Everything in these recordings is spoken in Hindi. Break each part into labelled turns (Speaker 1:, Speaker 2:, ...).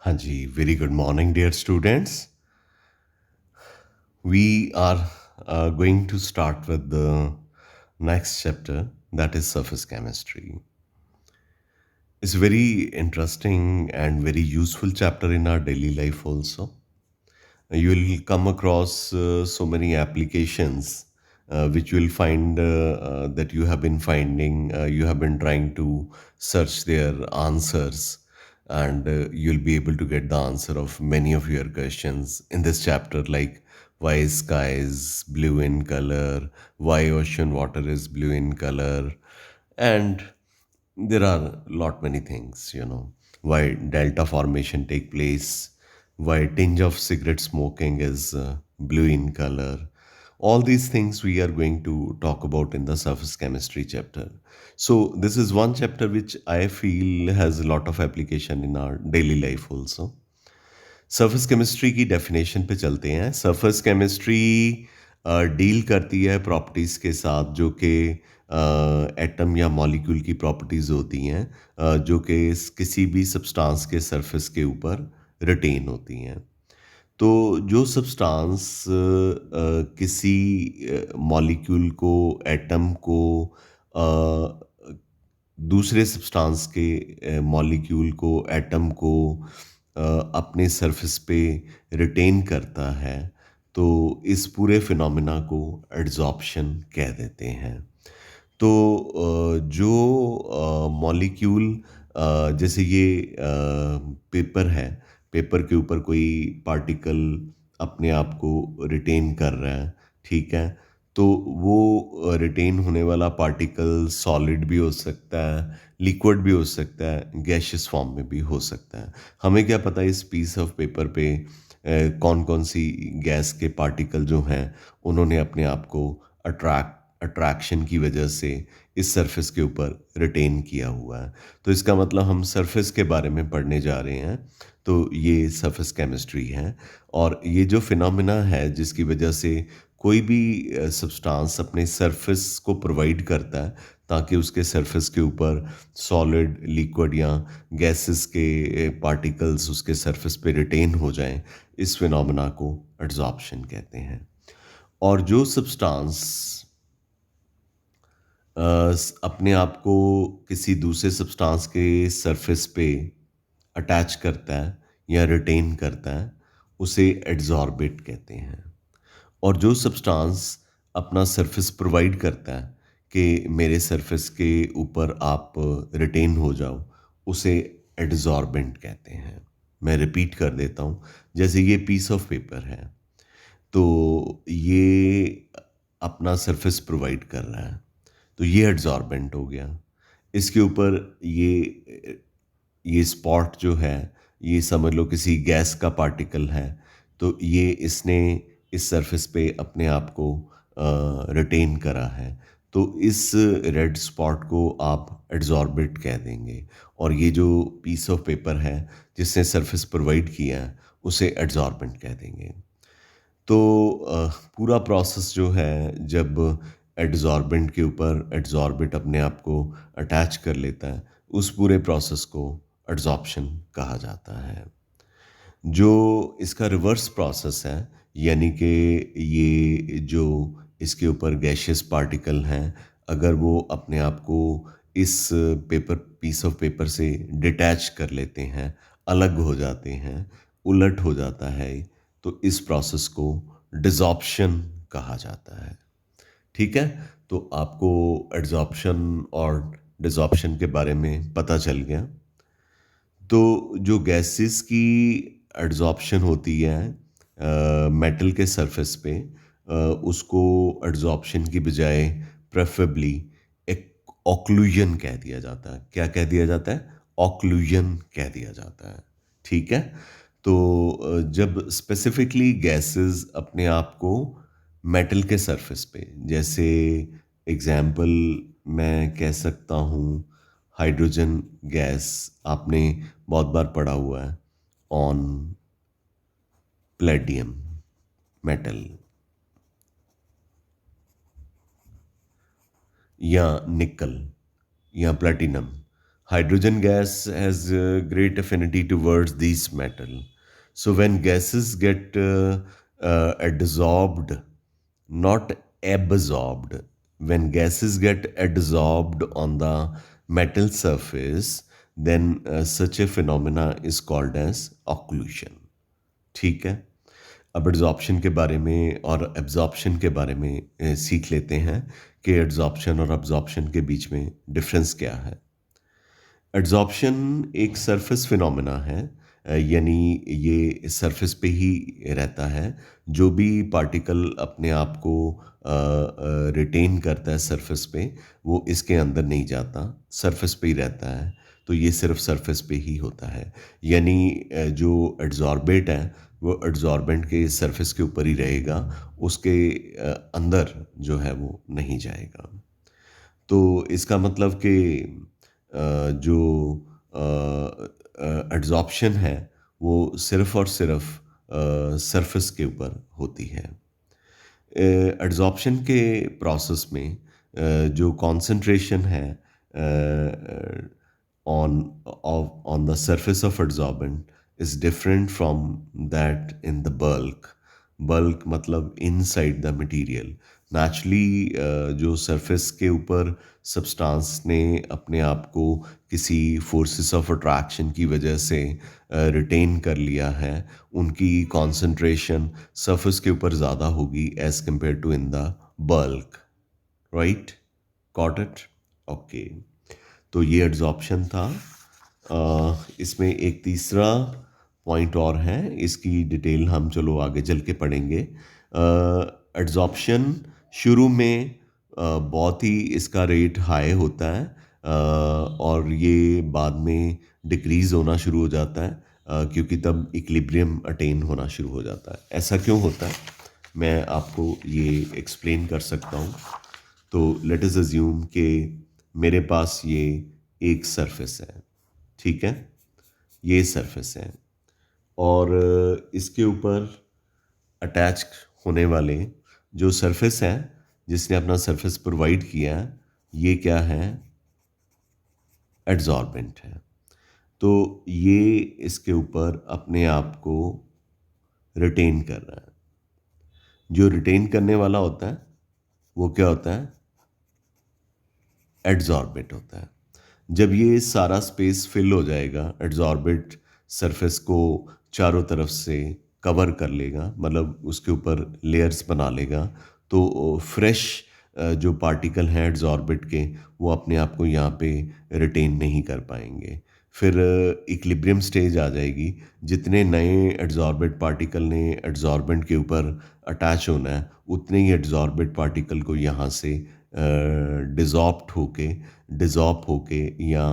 Speaker 1: हाँ जी, very good morning, dear students. We are going to start with the next chapter, that is surface chemistry. It's very interesting and very useful chapter in our daily life also. You will come across so many applications which you will find that you have been finding, you have been trying to search their answers, and you'll be able to get the answer of many of your questions in this chapter, like why sky is blue in color, why ocean water is blue in color, and there are lot many things, why delta formation take place, why tinge of cigarette smoking is blue in color. All these things we are going to talk about in the surface chemistry chapter. So this is one chapter which I feel has a lot of application in our daily life also. Surface chemistry की डेफिनेशन पे चलते हैं। सरफेस केमिस्ट्री डील करती है प्रॉपर्टीज़ के साथ जो कि एटम या मॉलिक्यूल की प्रॉपर्टीज़ होती हैं, जो कि किसी भी सब्सटेंस के सरफेस के ऊपर रिटेन होती हैं। तो जो सब्सटेंस किसी मॉलिक्यूल को, एटम को दूसरे सब्सटेंस के मॉलिक्यूल को, एटम को अपने सरफेस पे रिटेन करता है, तो इस पूरे फिनोमेना को एड्सॉर्प्शन कह देते हैं। तो जो मॉलिक्यूल, जैसे ये पेपर है, पेपर के ऊपर कोई पार्टिकल अपने आप को रिटेन कर रहा है, ठीक है? तो वो रिटेन होने वाला पार्टिकल सॉलिड भी हो सकता है, लिक्विड भी हो सकता है, गैसियस फॉर्म में भी हो सकता है। हमें क्या पता इस पीस ऑफ पेपर पे कौन-कौन सी गैस के पार्टिकल जो हैं, उन्होंने अपने आप को अट्रैक्शन की वजह से इस सरफेस के ऊपर रिटेन किया हुआ है। तो इसका मतलब हम सरफेस के बारे में पढ़ने जा रहे हैं। तो ये सरफेस केमिस्ट्री है, और ये जो फिनोमेना है जिसकी वजह से कोई भी सब्सटेंस अपने सरफेस को प्रोवाइड करता है ताकि उसके सरफेस के ऊपर सॉलिड, लिक्विड या गैसेस के पार्टिकल्स उसके सरफेस पे रिटेन हो जाएं, इस फिनोमेना को एड्सॉर्प्शन कहते हैं। और जो सब्सटेंस अपने आप को किसी दूसरे सब्सटेंस के सरफेस पे अटैच करता है या रिटेन करता है, उसे एड्सॉर्बिट कहते हैं। और जो सब्सटेंस अपना सरफेस प्रोवाइड करता है कि मेरे सरफेस के ऊपर आप रिटेन हो जाओ, उसे एड्सॉर्बेंट कहते हैं। मैं रिपीट कर देता हूँ, जैसे ये पीस ऑफ पेपर है, तो ये अपना सरफेस प्रोवाइड कर रहा है, तो ये एड्सॉर्बेंट हो गया। इसके ऊपर ये स्पॉट जो है, ये समझ लो किसी गैस का पार्टिकल है, तो ये इसने इस सरफेस पे अपने आप को रिटेन करा है, तो इस रेड स्पॉट को आप एड्सॉर्बिट कह देंगे। और ये जो पीस ऑफ पेपर है जिसने सरफेस प्रोवाइड किया है, उसे एड्सॉर्बेंट कह देंगे। तो पूरा प्रोसेस जो है, जब एड्सॉर्बेंट के ऊपर एड्सॉर्बिट अपने आप को अटैच कर लेता है, उस पूरे प्रोसेस को एड्सॉर्प्शन कहा जाता है। जो इसका रिवर्स प्रोसेस है, यानी कि ये जो इसके ऊपर गैसियस पार्टिकल हैं, अगर वो अपने आप को इस पेपर पीस ऑफ पेपर से डिटैच कर लेते हैं, अलग हो जाते हैं, उलट हो जाता है, तो इस प्रोसेस को डिसॉर्प्शन कहा जाता है। ठीक है? तो आपको एड्सॉर्प्शन और डिसॉर्प्शन के बारे में पता चल गया। तो जो गैसेस की एड्सॉर्प्शन होती है मेटल के सरफेस पे, उसको एड्सॉर्प्शन की बजाय प्रेफरेबली एक ऑक्लूजन कह दिया जाता है। क्या कह दिया जाता है? ऑक्लूजन कह दिया जाता है। ठीक है? तो जब स्पेसिफिकली गैसेस अपने आप को मेटल के सरफेस पे, जैसे एग्जाम्पल मैं कह सकता हूँ, हाइड्रोजन गैस आपने बहुत बार पढ़ा हुआ है ऑन प्लेडियम मेटल, या निकल, या platinum. Hydrogen gas has great affinity towards these metal. So when gases get adsorbed, not absorbed, when gases get adsorbed on the metal surface, then such a phenomena is called as occlusion. ठीक है। अब एड्जॉर्प्शन के बारे में और एब्जॉर्प्शन के बारे में सीख लेते हैं कि एड्जॉर्प्शन और अब्जॉर्प्शन के बीच में डिफरेंस क्या है। एड्जॉर्प्शन एक सरफेस फिनोमेना है, यानी ये सरफेस पे ही रहता है। जो भी पार्टिकल अपने आप को रिटेन करता है सरफेस पे, वो इसके अंदर नहीं जाता, सरफेस पे ही रहता है। तो ये सिर्फ सरफेस पे ही होता है, यानी जो एड्जॉर्बेट है वो एड्जॉर्बेंट के सरफेस के ऊपर ही रहेगा, उसके अंदर जो है वो नहीं जाएगा। तो इसका मतलब कि जो एड्जॉर्प्शन है वो सिर्फ और सिर्फ सरफेस के ऊपर होती है। एड्जॉर्प्शन के प्रोसेस में जो कंसंट्रेशन है on the surface of adsorbent is different from that in the bulk. Bulk मतलब इनसाइड द मटेरियल। नेचुरली जो सरफेस के ऊपर सब्सटेंस ने अपने आप को किसी फोर्सेस ऑफ अट्रैक्शन की वजह से रिटेन कर लिया है, उनकी कंसंट्रेशन सरफेस के ऊपर ज़्यादा होगी as compare to in the bulk. Right, got it, okay. तो ये एड्जॉर्प्शन था। इसमें एक तीसरा पॉइंट और है, इसकी डिटेल हम चलो आगे चल के पढ़ेंगे। एड्जॉर्प्शन शुरू में बहुत ही इसका रेट हाई होता है, और ये बाद में डिक्रीज़ होना शुरू हो जाता है, क्योंकि तब इक्विलिब्रियम अटेन होना शुरू हो जाता है। ऐसा क्यों होता है मैं आपको ये एक्सप्लेन कर सकता हूँ। तो लेट अस अज्यूम कि मेरे पास ये एक सरफेस है, ठीक है, ये सरफेस है, और इसके ऊपर अटैच होने वाले जो सरफेस है जिसने अपना सरफेस प्रोवाइड किया है, ये क्या है, एड्जॉर्बेंट है। तो ये इसके ऊपर अपने आप को रिटेन कर रहा है। जो रिटेन करने वाला होता है वो क्या होता है, एड्जॉर्बेट होता है। जब ये सारा स्पेस फिल हो जाएगा, एड्जॉर्बेट सरफेस को चारों तरफ से कवर कर लेगा, मतलब उसके ऊपर लेयर्स बना लेगा, तो फ्रेश जो पार्टिकल हैं एड्जॉर्बेट के, वो अपने आप को यहाँ पे रिटेन नहीं कर पाएंगे। फिर इक्विलिब्रियम स्टेज आ जाएगी। जितने नए एड्जॉर्बेट पार्टिकल ने एड्जॉर्बेंट के ऊपर अटैच होना है, उतने ही एड्जॉर्बेट पार्टिकल को यहाँ से डिज़ॉर्ब होके या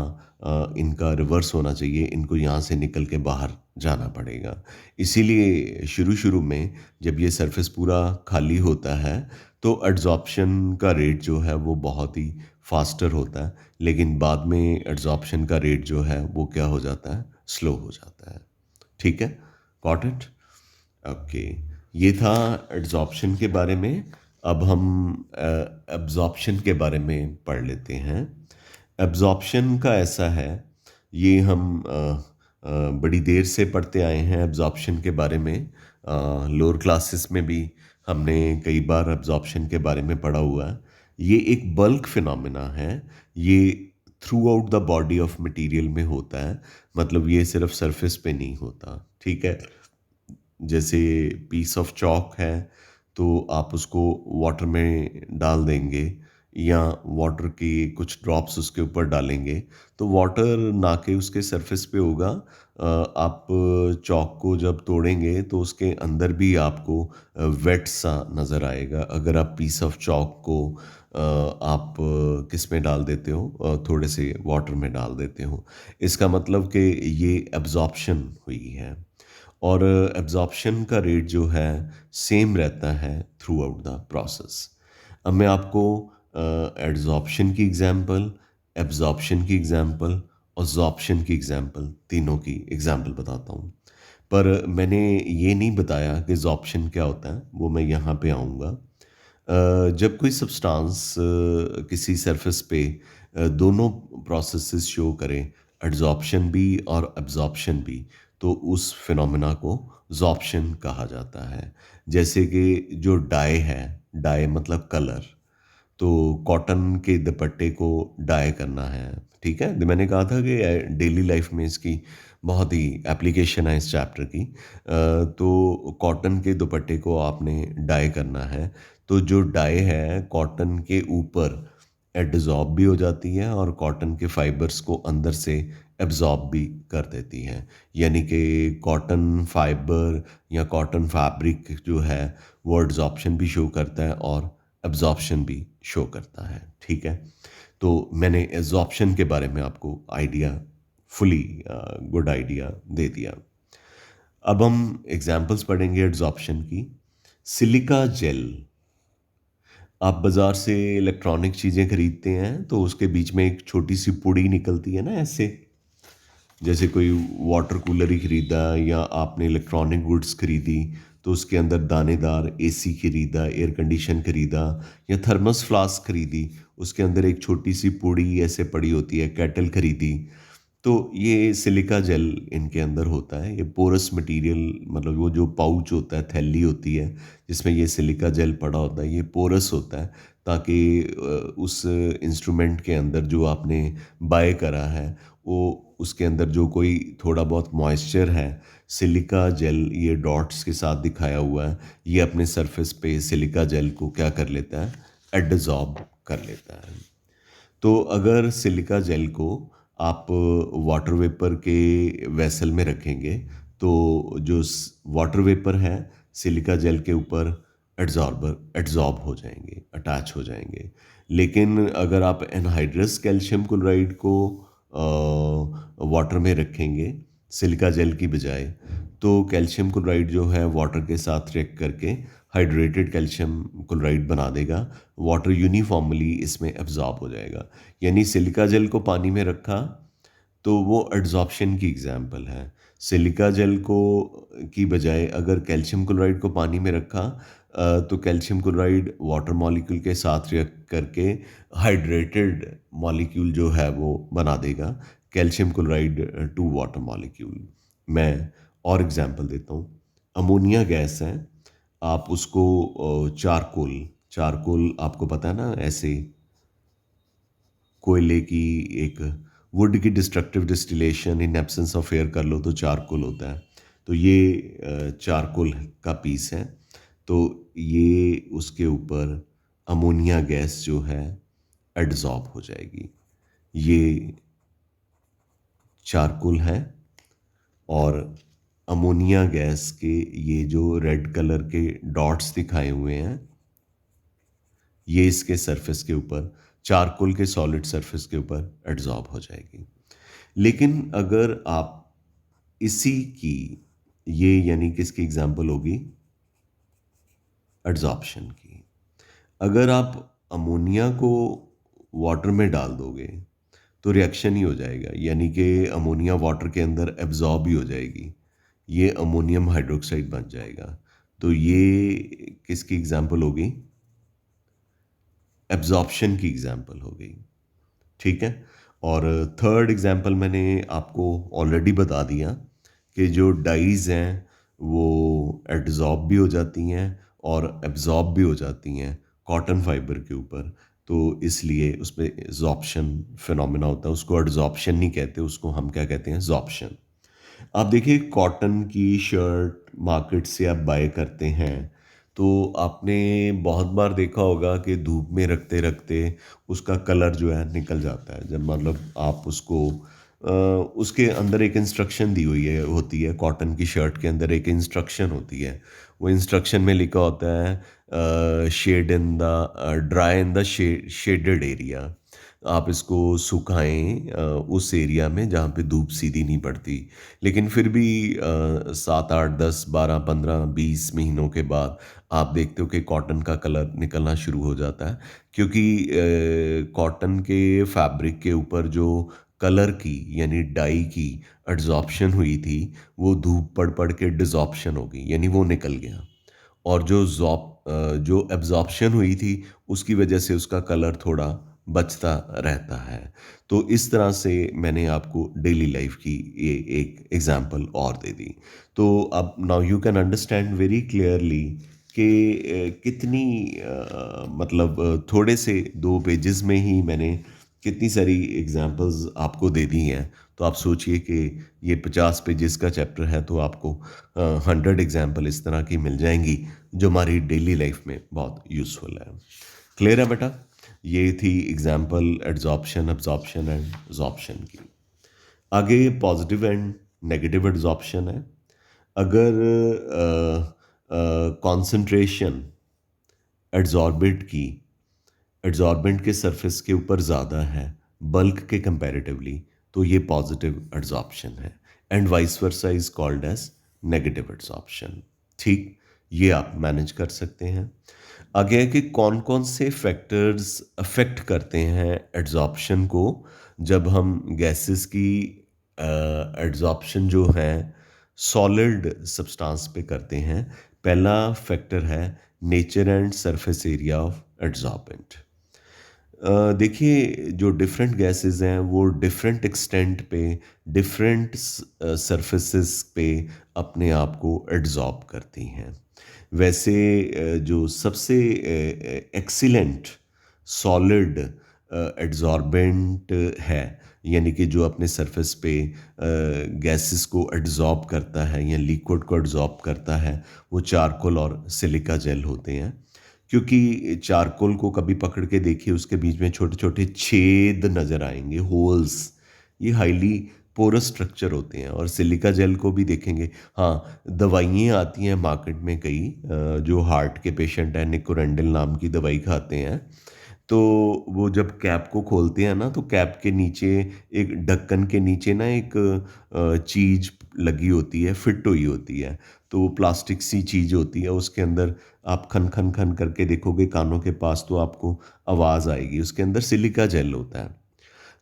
Speaker 1: इनका रिवर्स होना चाहिए, इनको यहाँ से निकल के बाहर जाना पड़ेगा। इसीलिए शुरू शुरू में जब ये सरफेस पूरा खाली होता है तो एड्जॉर्प्शन का रेट जो है वो बहुत ही फास्टर होता है, लेकिन बाद में एड्जॉर्प्शन का रेट जो है वो क्या हो जाता है, स्लो हो जाता है। ठीक है, गॉट इट, ओके। ये था एड्जॉर्प्शन के बारे में। अब हम एब्जॉर्प्शन के बारे में पढ़ लेते हैं। एब्जॉर्प्शन का ऐसा है, ये हम बड़ी देर से पढ़ते आए हैं एब्जॉर्प्शन के बारे में। लोअर क्लासेस में भी हमने कई बार एब्जॉर्प्शन के बारे में पढ़ा हुआ है। ये एक बल्क फिनोमेना है। ये through out the body of material में होता है, मतलब ये सिर्फ सरफेस पे नहीं होता। ठीक है, जैसे पीस ऑफ चॉक है तो आप उसको वाटर में डाल देंगे या वाटर की कुछ ड्रॉप्स उसके ऊपर डालेंगे तो वाटर ना के उसके सरफेस पे होगा। आप चॉक को जब तोड़ेंगे तो उसके अंदर भी आपको वेट सा नज़र आएगा। अगर आप पीस ऑफ चॉक को आप किस में डाल देते हो, थोड़े से वाटर में डाल देते हो, इसका मतलब कि ये एब्जॉर्प्शन हुई है। और एब्जॉर्प्शन का रेट जो है सेम रहता है थ्रू आउट द प्रोसेस। अब मैं आपको एड्जॉर्प्शन की एग्जांपल, एब्जॉर्प्शन की एग्जांपल और जॉर्प्शन की एग्जांपल, तीनों की एग्जांपल बताता हूँ। पर मैंने ये नहीं बताया कि जॉर्प्शन क्या होता है, वो मैं यहाँ पे आऊँगा। जब कोई सब्सटेंस किसी सरफेस पे दोनों प्रोसेसेस शो करें, एड्सॉर्प्शन भी और एब्जॉर्प्शन भी, तो उस फिनोमेना को ज़ॉर्प्शन कहा जाता है। जैसे कि जो डाई है, डाई मतलब कलर, तो कॉटन के दुपट्टे को डाई करना है, ठीक है? मैंने कहा था कि डेली लाइफ में इसकी बहुत ही एप्लीकेशन है इस चैप्टर की। तो कॉटन के दुपट्टे को आपने डाई करना है, तो जो डाई है कॉटन के ऊपर एडज़ॉर्ब भी हो जाती है और कॉटन के फाइबर्स को अंदर से एब्ज़ॉर्ब भी कर देती है। यानी कि कॉटन फाइबर या कॉटन फैब्रिक जो है वो एड्सॉर्प्शन भी शो करता है और एब्जॉर्प्शन भी शो करता है, ठीक है? तो मैंने एब्जॉर्प्शन के बारे में आपको आइडिया फुली गुड आइडिया दे दिया। अब हम एग्जांपल्स पढ़ेंगे एब्जॉर्प्शन की। सिलिका जेल, आप बाज़ार से इलेक्ट्रॉनिक चीज़ें खरीदते हैं तो उसके बीच में एक छोटी सी पुड़ी निकलती है ना ऐसे, जैसे कोई वाटर कूलर ही खरीदा या आपने इलेक्ट्रॉनिक गुड्स खरीदी, तो उसके अंदर दानेदार एसी खरीदा, एयर कंडीशन खरीदा या थर्मस फ्लास्क खरीदी, उसके अंदर एक छोटी सी पूड़ी ऐसे पड़ी होती है, केटल खरीदी, तो ये सिलिका जेल इनके अंदर होता है। ये पोरस मटेरियल, मतलब वो जो पाउच होता है, थैली होती है जिसमें ये सिलिका जेल पड़ा होता है, ये पोरस होता है ताकि उस इंस्ट्रूमेंट के अंदर जो आपने बाय करा है वो उसके अंदर जो कोई थोड़ा बहुत मॉइस्चर है, सिलिका जेल ये डॉट्स के साथ दिखाया हुआ है, ये अपने सरफेस पे सिलिका जेल को क्या कर लेता है, एडज़ॉर्ब कर लेता है। तो अगर सिलिका जेल को आप वाटर वेपर के वेसल में रखेंगे तो जो वाटर वेपर है सिलिका जेल के ऊपर एड्जॉर्ब हो जाएंगे, अटैच हो जाएंगे। लेकिन अगर आप एनहाइड्रस कैल्शियम क्लोराइड को वाटर में रखेंगे सिलिका जेल की बजाय, तो कैल्शियम क्लोराइड जो है वाटर के साथ रिएक्ट करके हाइड्रेटेड कैल्शियम क्लोराइड बना देगा, वाटर यूनिफॉर्मली इसमें एब्जॉर्ब हो जाएगा। यानी सिलिका जेल को पानी में रखा तो वो एड्जॉर्प्शन की एग्जाम्पल है। सिलिका जेल को की बजाय अगर कैल्शियम क्लोराइड को पानी में रखा तो कैल्शियम क्लोराइड वाटर मॉलिक्यूल के साथ रिएक्ट करके हाइड्रेटेड मॉलिक्यूल जो है वो बना देगा, calcium chloride two water molecule. मैं और एग्जांपल देता हूँ। अमोनिया गैस है, आप उसको चारकोल चारकोल आपको पता है ना, ऐसे कोयले की एक वुड की destructive distillation in absence of air कर लो तो चारकोल होता है। तो ये चारकोल का पीस है, तो ये उसके ऊपर अमोनिया गैस जो है एडज़ॉर्ब हो जाएगी। ये चारकोल है और अमोनिया गैस के ये जो रेड कलर के डॉट्स दिखाए हुए हैं, ये इसके सरफेस के ऊपर, चारकोल के सॉलिड सरफेस के ऊपर एडज़ॉर्ब हो जाएगी। लेकिन अगर आप इसी की, ये यानी किसकी एग्जांपल होगी, एडज़ॉर्प्शन की। अगर आप अमोनिया को वाटर में डाल दोगे तो रिएक्शन ही हो जाएगा, यानी कि अमोनिया वाटर के अंदर एब्जॉर्ब ही हो जाएगी, ये अमोनियम हाइड्रोक्साइड बन जाएगा। तो ये किसकी एग्जांपल होगी, एब्जॉर्प्शन की एग्जांपल हो गई, ठीक है। और थर्ड एग्जांपल मैंने आपको ऑलरेडी बता दिया कि जो डाइज हैं वो एड्जॉर्ब भी हो जाती हैं और एब्जॉर्ब भी हो जाती हैं कॉटन फाइबर के ऊपर, तो इसलिए उसमें एब्जॉर्प्शन फिनोमेना होता है। उसको एड्जॉर्प्शन नहीं कहते, उसको हम क्या कहते हैं, एब्जॉर्प्शन। आप देखिए कॉटन की शर्ट मार्केट से आप बाय करते हैं तो आपने बहुत बार देखा होगा कि धूप में रखते रखते उसका कलर जो है निकल जाता है। जब मतलब आप उसको उसके अंदर एक इंस्ट्रक्शन दी हुई है, होती है कॉटन की शर्ट के अंदर एक इंस्ट्रक्शन होती है, वो इंस्ट्रक्शन में लिखा होता है shade in the dry in the shaded area. आप इसको सुखाएं उस एरिया में जहाँ पे धूप सीधी नहीं पड़ती। लेकिन फिर भी 7 8 10 12 15 20 महीनों के बाद आप देखते हो कि कॉटन का कलर निकलना शुरू हो जाता है, क्योंकि कॉटन के फैब्रिक के ऊपर जो कलर की यानी डाई की एड्जॉर्प्शन हुई थी वो धूप पड़ पड़ के डिजॉर्प्शन हो गई, यानी वो निकल गया। और जो एब्जॉर्प्शन हुई थी उसकी वजह से उसका कलर थोड़ा बचता रहता है। तो इस तरह से मैंने आपको डेली लाइफ की ये एक एग्ज़ाम्पल और दे दी। तो अब now you can understand very clearly कि कितनी मतलब थोड़े से 2 पेजेज़ में ही मैंने कितनी सारी एग्ज़ाम्पल्स आपको दे दी हैं। तो आप सोचिए कि ये 50 पेजेज़ का चैप्टर है तो आपको 100 एग्ज़ाम्पल इस तरह की मिल जाएँगी जो हमारी डेली लाइफ में बहुत यूज़फुल है। क्लियर है बेटा? ये थी एग्ज़ाम्पल एड्सॉर्प्शन, अब्ज़ॉर्प्शन एंड ज़ॉर्प्शन की। आगे पॉज़िटिव एंड नेगेटिव एड्सॉर्प्शन है। अगर कॉन्सन्ट्रेशन एड्सॉर्बिट की एड्सॉर्बेंट के सरफेस के ऊपर ज़्यादा है बल्क के कंपैरेटिवली, तो ये पॉजिटिव एड्सॉर्प्शन है and vice versa is called as negative adsorption. ठीक, ये आप मैनेज कर सकते हैं। आगे है कि कौन कौन से फैक्टर्स अफेक्ट करते हैं एड्सॉर्प्शन को जब हम गैसेस की एड्सॉर्प्शन जो है सॉलिड सब्सटेंस पे करते हैं। पहला फैक्टर है nature and surface area of adsorbent. देखिए जो डिफरेंट गैसेस हैं वो डिफरेंट एक्सटेंट पे डिफरेंट सरफेसेस पे अपने आप को एड्सॉर्ब करती हैं। वैसे जो सबसे एक्सीलेंट सॉलिड एड्सॉर्बेंट है, यानी कि जो अपने सरफेस पे गैसेस को एड्सॉर्ब करता है या लिक्विड को एड्सॉर्ब करता है, वो चारकोल और सिलिका जेल होते हैं। क्योंकि चारकोल को कभी पकड़ के देखिए, उसके बीच में छोटे-छोटे छेद नज़र आएँगे, होल्स। ये हाइली पोरस स्ट्रक्चर होते हैं। और सिलिका जेल को भी देखेंगे, हाँ, दवाइयाँ आती हैं मार्केट में कई जो हार्ट के पेशेंट हैं, निकोरेंडल नाम की दवाई खाते हैं। तो वो जब कैप को खोलते हैं ना, तो कैप के नीचे एक ढक्कन के नीचे ना एक चीज़ लगी होती है, फिट हुई होती है। तो वो प्लास्टिक सी चीज़ होती है, उसके अंदर आप खन खन खन करके देखोगे कानों के पास तो आपको आवाज़ आएगी। उसके अंदर सिलिका जेल होता है।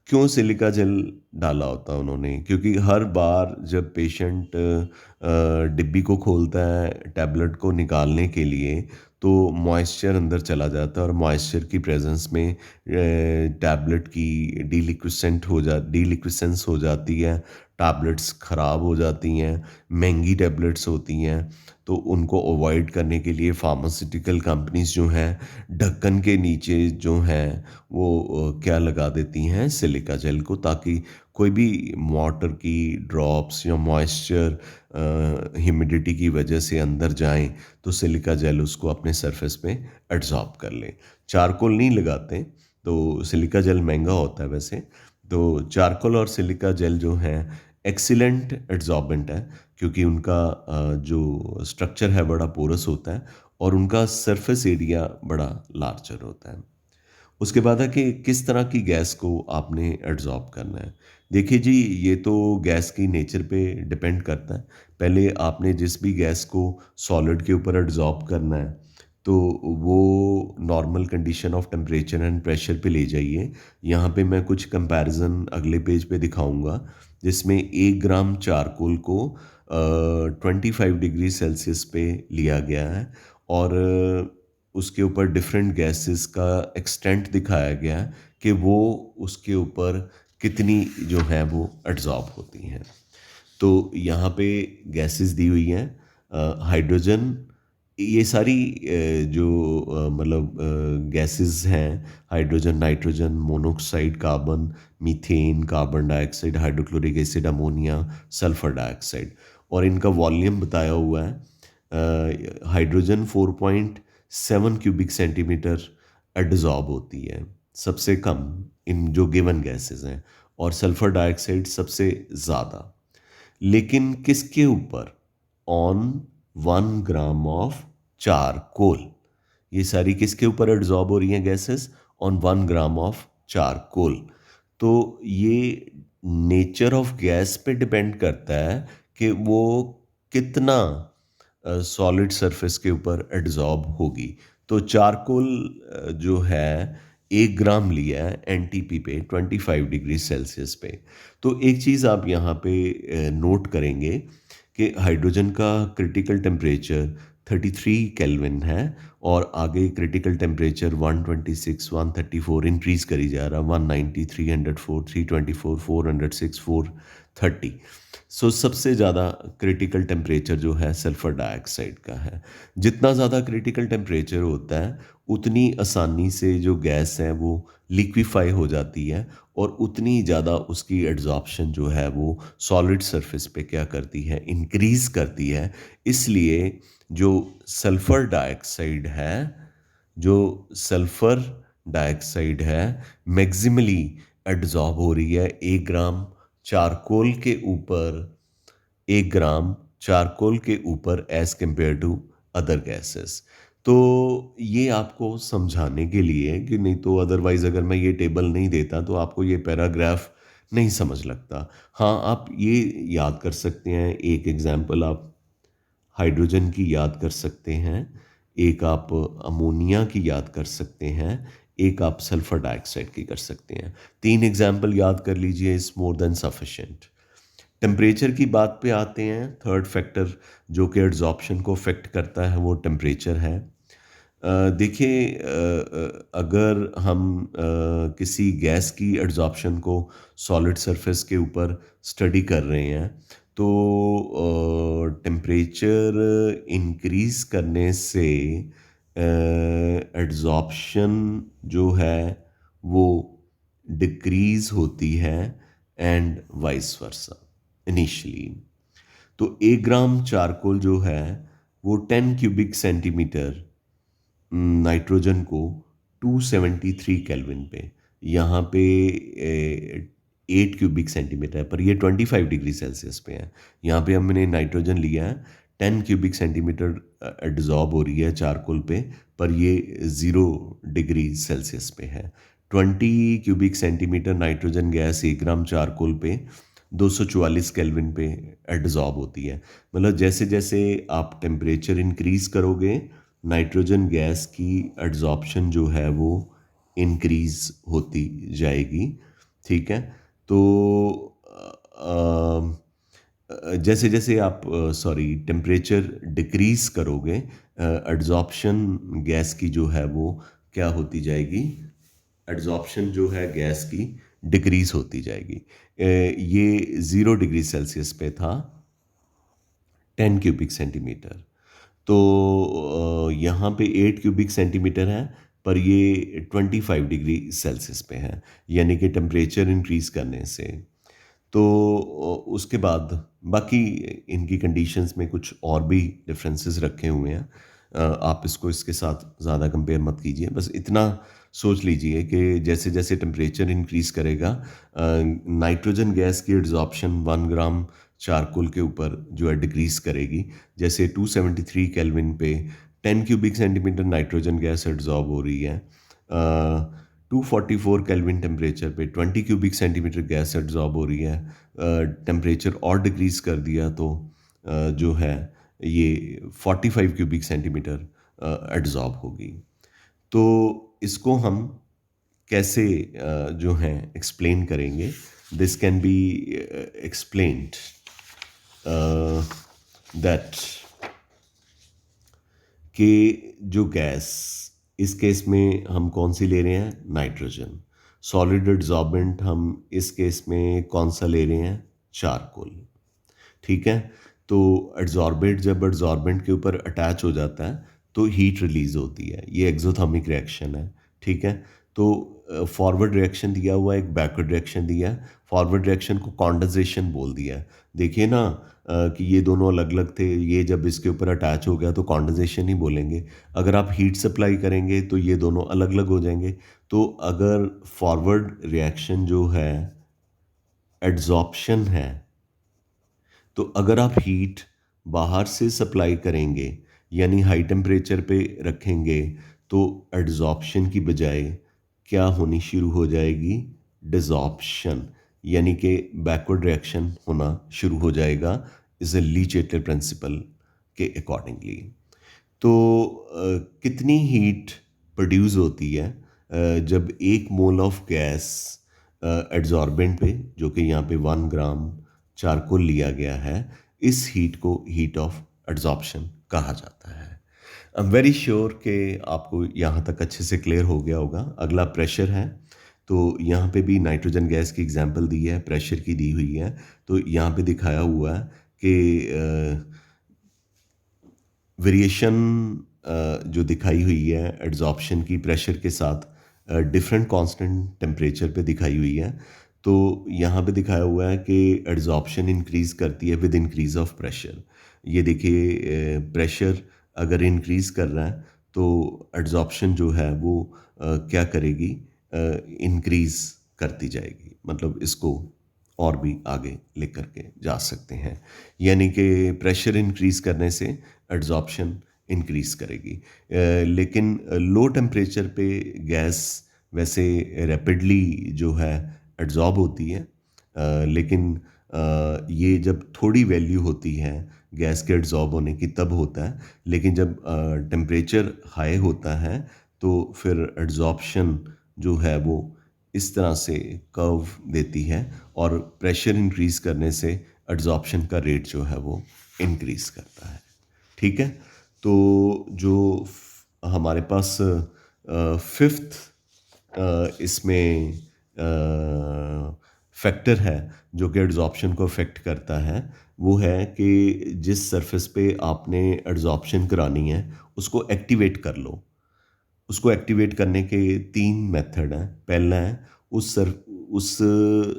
Speaker 1: क्यों सिलिका जेल डाला होता है उन्होंने? क्योंकि हर बार जब पेशेंट डिब्बी को खोलता है टैबलेट को निकालने के लिए, तो मॉइस्चर अंदर चला जाता है और मॉइस्चर की प्रेजेंस में टैबलेट की डीलिक्विसेंस हो जाती है, टैबलेट्स ख़राब हो जाती हैं, महंगी टैबलेट्स होती हैं। तो उनको अवॉइड करने के लिए फार्मास्यूटिकल कंपनीज़ जो हैं, ढक्कन के नीचे जो हैं वो क्या लगा देती हैं सिलिका जेल को, ताकि कोई भी वाटर की ड्रॉप्स या मॉइस्चर ह्यूमिडिटी की वजह से अंदर जाएं तो सिलिका जेल उसको अपने सरफेस पे एड्सॉर्ब कर ले। चारकोल नहीं लगाते, तो सिलिका जेल महंगा होता है वैसे। तो चारकोल और सिलिका जेल जो है एक्सीलेंट एड्सॉर्बेंट है, क्योंकि उनका जो स्ट्रक्चर है बड़ा पोरस होता है और उनका सरफेस एरिया बड़ा लार्जर होता है। उसके बाद है कि किस तरह की गैस को आपने एड्सॉर्ब करना है। देखिए जी, ये तो गैस की नेचर पे डिपेंड करता है। पहले आपने जिस भी गैस को सॉलिड के ऊपर एड्सॉर्ब करना है, तो वो normal condition of temperature and pressure पे ले जाइए। यहाँ पे मैं कुछ कंपैरिजन अगले पेज पे दिखाऊंगा, जिसमें 1 ग्राम चारकोल को 25 डिग्री सेल्सियस पे लिया गया है और उसके ऊपर डिफरेंट गैसेस का एक्सटेंट दिखाया गया है कि वो उसके ऊपर कितनी जो है वो एड्सॉर्ब होती हैं। तो यहाँ पे गैसेस दी हुई हैं, हाइड्रोजन, ये सारी जो मतलब गैसेस हैं, hydrogen, nitrogen, monoxide, carbon, methane, carbon dioxide, hydrochloric acid, ammonia, sulphur dioxide, और इनका वॉल्यूम बताया हुआ है। हाइड्रोजन 4.7 क्यूबिक सेंटीमीटर एडजॉर्ब होती है, सबसे कम इन जो गिवन गैसेस हैं, और सल्फर डाइऑक्साइड सबसे ज़्यादा। लेकिन किसके ऊपर? On 1 gram of charcoal. ये सारी किसके ऊपर एड्सॉर्ब हो रही हैं gases? On 1 gram of charcoal. तो ये नेचर ऑफ गैस पे डिपेंड करता है कि वो कितना सॉलिड सरफेस के ऊपर एड्सॉर्ब होगी। तो चारकोल जो है 1 ग्राम लिया है एनटीपी पे 25 डिग्री सेल्सियस पे। तो एक चीज़ आप यहाँ पे नोट करेंगे कि हाइड्रोजन का क्रिटिकल टेम्परेचर 33 केल्विन है और आगे क्रिटिकल टेम्परेचर 126, 134 इंक्रीज करी जा रहा, 190, 304, 324, 406, 430। सो सबसे ज़्यादा क्रिटिकल टेम्परेचर जो है सल्फर डाइऑक्साइड का है। जितना ज़्यादा क्रिटिकल टेम्परेचर होता है उतनी आसानी से जो गैस है वो लिक्विफाई हो जाती है और उतनी ज़्यादा उसकी एड्जॉर्प्शन जो है वो सॉलिड सरफेस पे क्या करती है, इंक्रीज करती है। इसलिए जो सल्फर डाइऑक्साइड है जो सल्फर डाइऑक्साइड है मैक्सिमली एड्जॉर्ब हो रही है 1 ग्राम चारकोल के ऊपर 1 ग्राम चारकोल के ऊपर as compare to other gases. तो ये आपको समझाने के लिए कि नहीं तो अदरवाइज अगर मैं ये टेबल नहीं देता तो आपको ये पैराग्राफ नहीं समझ लगता। हाँ, आप ये याद कर सकते हैं, एक एग्जाम्पल आप हाइड्रोजन की याद कर सकते हैं, एक आप अमोनिया की याद कर सकते हैं, एक आप सल्फर डाइऑक्साइड की कर सकते हैं। 3 एग्जाम्पल याद कर लीजिए, is more than sufficient. Temperature की बात पे आते हैं। थर्ड फैक्टर जो कि एड्जॉर्प्शन को अफेक्ट करता है वो टेम्परेचर है। देखिए, अगर हम किसी गैस की एड्जॉर्प्शन को सॉलिड सरफेस के ऊपर स्टडी कर रहे हैं तो टेम्परेचर इंक्रीज करने से एड्जॉर्प्शन जो है वो डिक्रीज होती है एंड वाइस वर्सा इनिशियली। तो 1 ग्राम चारकोल जो है वो 10 क्यूबिक सेंटीमीटर नाइट्रोजन को 273 केल्विन पे, यहाँ पे 8 क्यूबिक सेंटीमीटर है पर ये 25 डिग्री सेल्सियस पे है। यहाँ पे हमने नाइट्रोजन लिया है, 10 क्यूबिक सेंटीमीटर एड्जॉर्ब हो रही है चारकोल पे, पर ये 0 डिग्री सेल्सियस पे है। 20 क्यूबिक सेंटीमीटर नाइट्रोजन गैस 1 ग्राम चारकोल पे 244 केल्विन पे एड्जॉर्ब होती है। मतलब जैसे जैसे आप टेम्परेचर इंक्रीज करोगे नाइट्रोजन गैस की एड्जॉर्प्शन जो है वो इंक्रीज होती जाएगी। ठीक है, तो जैसे जैसे आप टेम्परेचर डिक्रीज करोगे एड्जॉर्प्शन गैस की जो है वो क्या होती जाएगी, एड्जॉर्प्शन जो है गैस की डिक्रीज होती जाएगी। ये 0 डिग्री सेल्सियस पे था 10 क्यूबिक सेंटीमीटर, तो यहाँ पे 8 क्यूबिक सेंटीमीटर है पर ये 25 डिग्री सेल्सियस पे है, यानी कि टेम्परेचर इंक्रीज करने से। तो उसके बाद बाकी इनकी कंडीशंस में कुछ और भी डिफरेंसेस रखे हुए हैं। आप इसको इसके साथ ज़्यादा कंपेयर मत कीजिए, बस इतना सोच लीजिए कि जैसे जैसे टेम्परेचर इंक्रीज करेगा नाइट्रोजन गैस की एड्जॉर्प्शन 1 ग्राम चारकोल के ऊपर जो है डिक्रीज करेगी। जैसे 273 केल्विन पे 10 cubic centimetre nitrogen gas adsorb हो रही है, 244 केल्विन टेम्परेचर पे 20 क्यूबिक सेंटीमीटर गैस एड्जॉर्ब हो रही है। टेम्परेचर और डिक्रीज कर दिया तो जो है ये 45 क्यूबिक सेंटीमीटर एड्जॉर्ब होगी। तो इसको हम कैसे जो है एक्सप्लेन करेंगे, this can be explained that कि जो गैस इस केस में हम कौन सी ले रहे हैं, नाइट्रोजन। सॉलिड एड्जॉर्बेंट हम इस केस में कौन सा ले रहे हैं, चारकोल। ठीक है, तो एड्जॉर्बेंट जब एड्जॉर्बेंट के ऊपर अटैच हो जाता है तो हीट रिलीज होती है, ये एक्सोथर्मिक रिएक्शन है। ठीक है, तो फॉरवर्ड रिएक्शन दिया हुआ है, एक बैकवर्ड रिएक्शन दिया है। फॉरवर्ड रिएक्शन को कॉन्डेंसेशन बोल दिया है। देखिए ना कि ये दोनों अलग अलग थे, ये जब इसके ऊपर अटैच हो गया तो कॉन्डेंसेशन ही बोलेंगे। अगर आप हीट सप्लाई करेंगे तो ये दोनों अलग अलग हो जाएंगे। तो अगर फॉरवर्ड रिएक्शन जो है एड्जॉर्प्शन है, तो अगर आप हीट बाहर से सप्लाई करेंगे यानी हाई टेम्परेचर पे रखेंगे तो एड्जॉर्प्शन की बजाय क्या होनी शुरू हो जाएगी, डिजॉर्प्शन, यानी कि बैकवर्ड रिएक्शन होना शुरू हो जाएगा इज ए लीचेटर प्रिंसिपल के अकॉर्डिंगली। तो कितनी हीट प्रोड्यूस होती है जब 1 मोल ऑफ गैस एड्जॉर्बेंट पे, जो कि यहाँ पे 1 ग्राम चारकोल लिया गया है, इस हीट को हीट ऑफ एड्जॉर्प्शन कहा जाता है। आई एम वेरी श्योर कि आपको यहाँ तक अच्छे से क्लियर हो गया होगा। अगला प्रेशर है, तो यहाँ पे भी नाइट्रोजन गैस की एग्जांपल दी है, प्रेशर की दी हुई है। तो यहाँ पे दिखाया हुआ है कि वेरिएशन जो दिखाई हुई है एड्जॉर्प्शन की प्रेशर के साथ डिफरेंट कांस्टेंट टेम्परेचर पे दिखाई हुई है। तो यहाँ पे दिखाया हुआ है कि एड्जॉर्प्शन इंक्रीज करती है विद इंक्रीज ऑफ प्रेशर। ये देखिए प्रेशर अगर इंक्रीज कर रहा है तो एड्जॉर्प्शन जो है वो क्या करेगी, इंक्रीज करती जाएगी। मतलब इसको और भी आगे लेकर के जा सकते हैं, यानी कि प्रेशर इंक्रीज करने से एड्जॉर्प्शन इंक्रीज करेगी। लेकिन लो टेम्परेचर पे गैस वैसे रैपिडली जो है एड्जॉर्ब होती है, लेकिन ये जब थोड़ी वैल्यू होती है गैस के एड्जॉर्ब होने की तब होता है। लेकिन जब टेम्परेचर हाई होता है तो फिर एड्जॉर्प्शन जो है वो इस तरह से कर्व देती है और प्रेशर इंक्रीज करने से एड्जॉर्प्शन का रेट जो है वो इंक्रीज करता है। ठीक है, तो जो हमारे पास फिफ्थ इसमें फैक्टर है जो कि एड्जॉर्प्शन को अफेक्ट करता है, वो है कि जिस सरफेस पे आपने एड्जॉर्प्शन करानी है उसको एक्टिवेट कर लो। उसको एक्टिवेट करने के 3 मेथड हैं। पहला है उस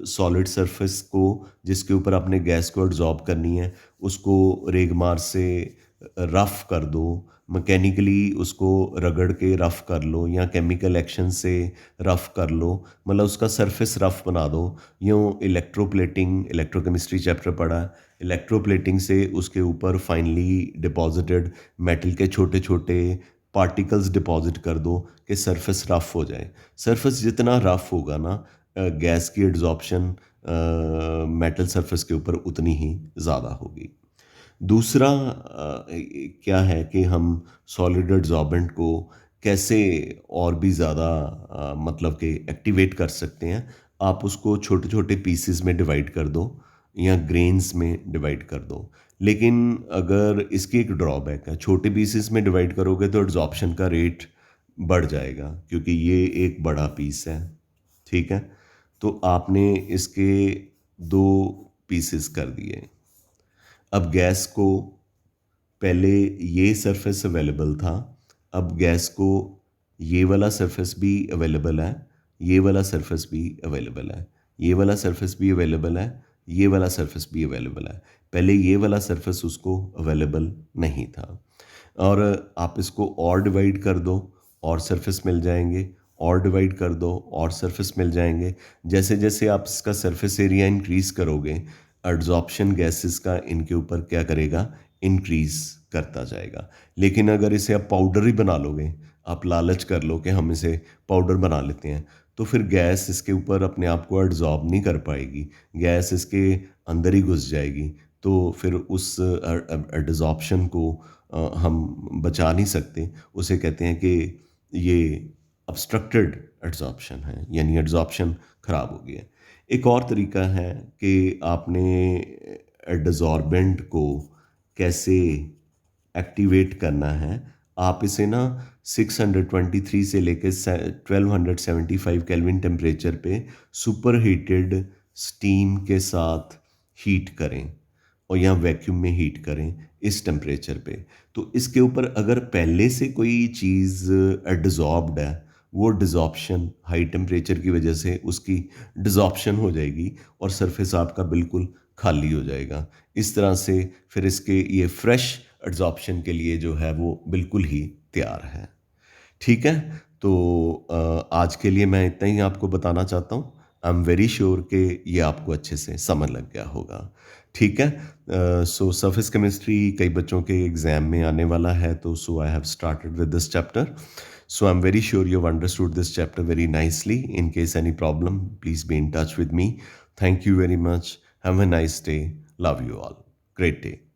Speaker 1: सॉलिड सरफेस को जिसके ऊपर आपने गैस को एब्जॉर्ब करनी है उसको रेगमार से रफ़ कर दो, मैकेनिकली उसको रगड़ के रफ़ कर लो या केमिकल एक्शन से रफ़ कर लो, मतलब उसका सरफेस रफ़ बना दो। यूँ इलेक्ट्रोप्लेटिंग, इलेक्ट्रोकेमिस्ट्री चैप्टर पढ़ा, इलेक्ट्रोप्लेटिंग से उसके ऊपर फाइनली डिपॉजिटेड मेटल के छोटे छोटे पार्टिकल्स डिपॉजिट कर दो कि सरफेस रफ़ हो जाए। सरफेस जितना रफ़ होगा ना गैस की एड्जॉर्प्शन मेटल सरफेस के ऊपर उतनी ही ज़्यादा होगी। दूसरा क्या है कि हम सॉलिड एड्जॉर्बेंट को कैसे और भी ज़्यादा मतलब कि एक्टिवेट कर सकते हैं। आप उसको छोटे छोटे पीसेस में डिवाइड कर दो या ग्रेन्स में डिवाइड कर दो। लेकिन अगर इसकी एक ड्रॉबैक है, छोटे पीसेस में डिवाइड करोगे तो एड्जॉर्प्शन का रेट बढ़ जाएगा क्योंकि ये एक बड़ा पीस है। ठीक है, तो आपने इसके 2 पीसेस कर दिए। अब गैस को पहले ये सरफेस अवेलेबल था, अब गैस को ये वाला सरफेस भी अवेलेबल है, ये वाला सरफेस भी अवेलेबल है, ये वाला सरफेस भी अवेलेबल है, ये वाला सरफेस भी अवेलेबल है। पहले ये वाला सरफेस उसको अवेलेबल नहीं था। और आप इसको और डिवाइड कर दो और सरफेस मिल जाएंगे, और डिवाइड कर दो और सरफेस मिल जाएंगे। जैसे जैसे आप इसका सरफेस एरिया इंक्रीज करोगे एड्जॉर्प्शन गैसेस का इनके ऊपर क्या करेगा, इंक्रीज करता जाएगा। लेकिन अगर इसे आप पाउडर ही बना लोगे, आप लालच कर लो कि हम इसे पाउडर बना लेते हैं, तो फिर गैस इसके ऊपर अपने आप को एड्जॉर्ब नहीं कर पाएगी, गैस इसके अंदर ही घुस जाएगी। तो फिर उस एड्जॉर्प्शन को हम बचा नहीं सकते। उसे कहते हैं कि ये ऑब्स्ट्रक्टेड एड्जॉर्प्शन है, यानी एड्जॉर्प्शन खराब हो गया। एक और तरीका है कि आपने एडजॉर्बेंट को कैसे एक्टिवेट करना है। आप इसे ना 623 से लेकर 1275 केल्विन टेम्परेचर पे सुपर हीटेड स्टीम के साथ हीट करें और या वैक्यूम में हीट करें इस टेम्परेचर पे। तो इसके ऊपर अगर पहले से कोई चीज़ एडजॉर्ब्ड है, वो डिजॉर्प्शन हाई टेम्परेचर की वजह से उसकी डिजॉर्प्शन हो जाएगी और सरफेस आपका बिल्कुल खाली हो जाएगा। इस तरह से फिर इसके ये फ्रेश एड्जॉर्प्शन के लिए जो है वो बिल्कुल ही तैयार है। ठीक है, तो आज के लिए मैं इतना ही आपको बताना चाहता हूँ। आई एम वेरी श्योर कि ये आपको अच्छे से समझ लग गया होगा। ठीक है, सो सरफेस केमिस्ट्री कई बच्चों के एग्जाम में आने वाला है, तो so I have started with this chapter. So I'm very sure you've understood this chapter very nicely. In case any problem, please be in touch with me. Thank you very much. Have a nice day. Love you all. Great day.